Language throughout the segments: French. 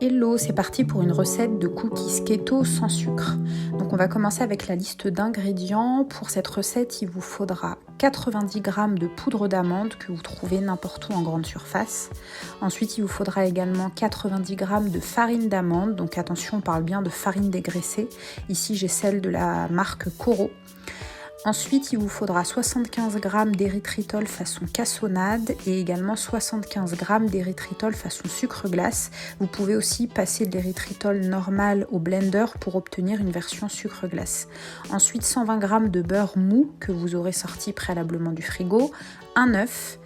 Hello, c'est parti pour une recette de cookies keto sans sucre. Donc on va commencer avec la liste d'ingrédients. Pour cette recette, il vous faudra 90 g de poudre d'amande que vous trouvez n'importe où en grande surface. Ensuite, il vous faudra également 90 g de farine d'amande. Donc attention, on parle bien de farine dégraissée. Ici, j'ai celle de la marque Coro. Ensuite, il vous faudra 75 g d'érythritol façon cassonade et également 75 g d'érythritol façon sucre glace. Vous pouvez aussi passer de l'érythritol normal au blender pour obtenir une version sucre glace. Ensuite, 120 g de beurre mou que vous aurez sorti préalablement du frigo, un œuf,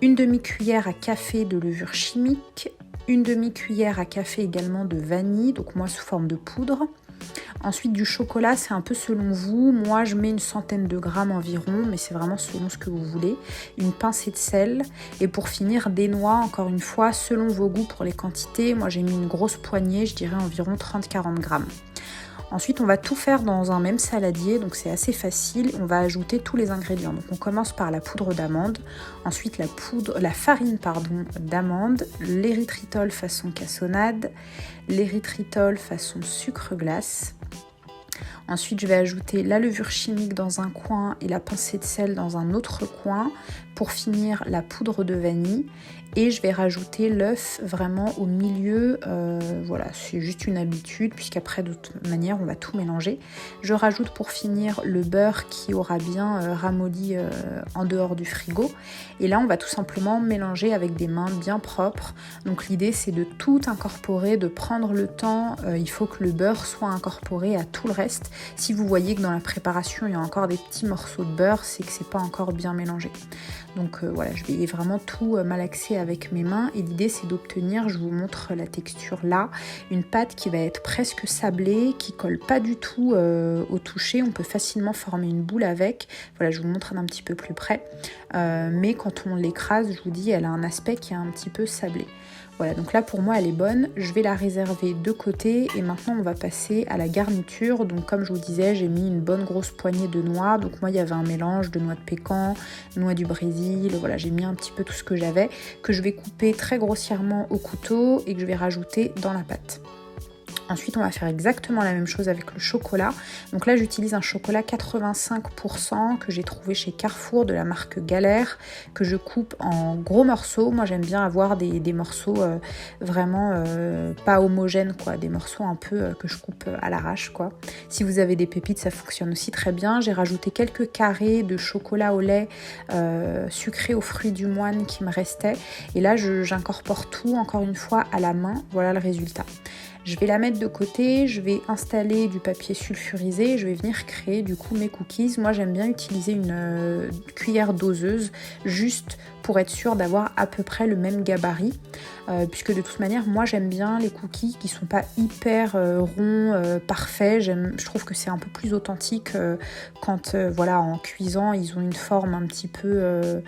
une demi-cuillère à café de levure chimique, une demi-cuillère à café également de vanille, donc moi sous forme de poudre. Ensuite, du chocolat, c'est un peu selon vous. Moi, je mets une centaine de grammes environ, mais c'est vraiment selon ce que vous voulez. Une pincée de sel. Et pour finir, des noix, encore une fois, selon vos goûts pour les quantités. Moi, j'ai mis une grosse poignée, je dirais environ 30-40 grammes. Ensuite, on va tout faire dans un même saladier, donc c'est assez facile. On va ajouter tous les ingrédients. Donc, on commence par la poudre d'amande, ensuite la farine d'amande, l'érythritol façon cassonade, l'érythritol façon sucre glace. Ensuite, je vais ajouter la levure chimique dans un coin et la pincée de sel dans un autre coin. Pour finir, la poudre de vanille. Et je vais rajouter l'œuf vraiment au milieu. Voilà, c'est juste une habitude puisqu'après, de toute manière, on va tout mélanger. Je rajoute pour finir le beurre qui aura bien ramolli en dehors du frigo. Et là, on va tout simplement mélanger avec des mains bien propres. Donc l'idée, c'est de tout incorporer, de prendre le temps. Il faut que le beurre soit incorporé à tout le reste. Si vous voyez que dans la préparation, il y a encore des petits morceaux de beurre, c'est que c'est pas encore bien mélangé. Donc voilà, je vais vraiment tout malaxer avec mes mains et l'idée c'est d'obtenir, je vous montre la texture là, une pâte qui va être presque sablée, qui colle pas du tout au toucher. On peut facilement former une boule avec. Voilà, je vous montre d'un petit peu plus près. Mais quand on l'écrase, je vous dis, elle a un aspect qui est un petit peu sablé. Voilà, donc là pour moi elle est bonne, je vais la réserver de côté et maintenant on va passer à la garniture. Donc comme je vous disais, j'ai mis une bonne grosse poignée de noix, donc moi il y avait un mélange de noix de pécan, noix du Brésil, voilà, j'ai mis un petit peu tout ce que j'avais, que je vais couper très grossièrement au couteau et que je vais rajouter dans la pâte. Ensuite, on va faire exactement la même chose avec le chocolat. Donc là, j'utilise un chocolat 85% que j'ai trouvé chez Carrefour de la marque Galère, que je coupe en gros morceaux. Moi, j'aime bien avoir des morceaux vraiment pas homogènes, quoi, des morceaux un peu que je coupe à l'arrache, quoi. Si vous avez des pépites, ça fonctionne aussi très bien. J'ai rajouté quelques carrés de chocolat au lait sucré aux fruits du moine qui me restaient. Et là, j'incorpore tout, encore une fois, à la main. Voilà le résultat. Je vais la mettre de côté, je vais installer du papier sulfurisé, je vais venir créer du coup mes cookies. Moi j'aime bien utiliser une cuillère doseuse juste pour être sûre d'avoir à peu près le même gabarit. Puisque de toute manière, moi j'aime bien les cookies qui sont pas hyper ronds, parfaits. Je trouve que c'est un peu plus authentique quand voilà, en cuisant, ils ont une forme un petit peu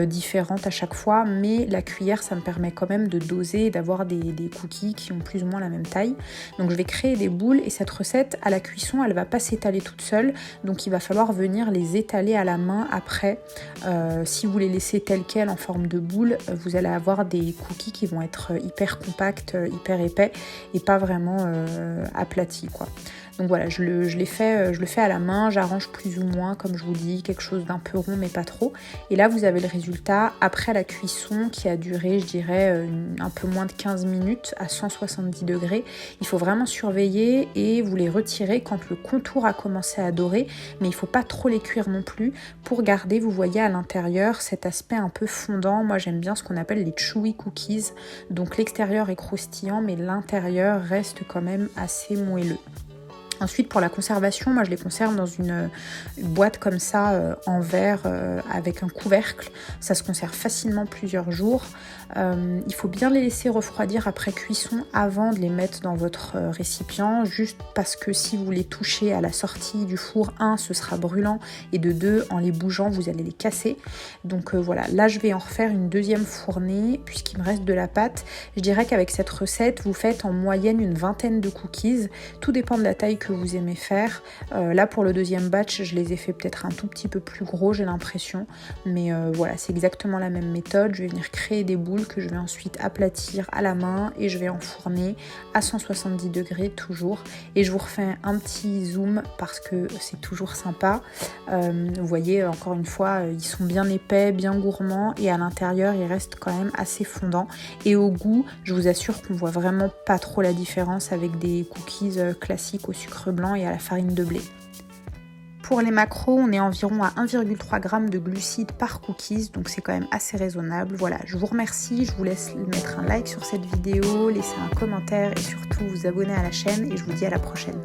différente à chaque fois. Mais la cuillère, ça me permet quand même de doser et d'avoir des cookies qui ont plus ou moins la même taille. Donc je vais créer des boules et cette recette, à la cuisson, elle va pas s'étaler toute seule. Donc il va falloir venir les étaler à la main après. Si vous les laissez telles quelles en forme de boule, vous allez avoir des cookies qui vont être hyper compacts, hyper épais et pas vraiment aplatis, quoi. Donc voilà, je le fais à la main, j'arrange plus ou moins, comme je vous dis, quelque chose d'un peu rond mais pas trop. Et là, vous avez le résultat après la cuisson qui a duré, je dirais, un peu moins de 15 minutes à 170 degrés. Il faut vraiment surveiller et vous les retirer quand le contour a commencé à dorer, mais il ne faut pas trop les cuire non plus pour garder, vous voyez, à l'intérieur cet aspect un peu fondant. Moi, j'aime bien ce qu'on appelle les chewy cookies. Donc l'extérieur est croustillant, mais l'intérieur reste quand même assez moelleux. Ensuite, pour la conservation, moi je les conserve dans une boîte comme ça en verre avec un couvercle. Ça se conserve facilement plusieurs jours. Il faut bien les laisser refroidir après cuisson avant de les mettre dans votre récipient, juste parce que si vous les touchez à la sortie du four, ce sera brûlant et de deux, en les bougeant, vous allez les casser. Donc voilà, là je vais en refaire une deuxième fournée puisqu'il me reste de la pâte. Je dirais qu'avec cette recette, vous faites en moyenne une vingtaine de cookies. Tout dépend de la taille que que vous aimez faire. Là pour le deuxième batch, je les ai fait peut-être un tout petit peu plus gros, j'ai l'impression. Mais voilà, c'est exactement la même méthode. Je vais venir créer des boules que je vais ensuite aplatir à la main et je vais enfourner à 170 degrés toujours. Et je vous refais un petit zoom parce que c'est toujours sympa. Vous voyez, encore une fois, ils sont bien épais, bien gourmands et à l'intérieur, ils restent quand même assez fondants. Et au goût, je vous assure qu'on voit vraiment pas trop la différence avec des cookies classiques au sucre blanc et à la farine de blé. Pour les macros, on est environ à 1,3 g de glucides par cookies, donc c'est quand même assez raisonnable. Voilà, je vous remercie, je vous laisse mettre un like sur cette vidéo, laisser un commentaire et surtout vous abonner à la chaîne et je vous dis à la prochaine.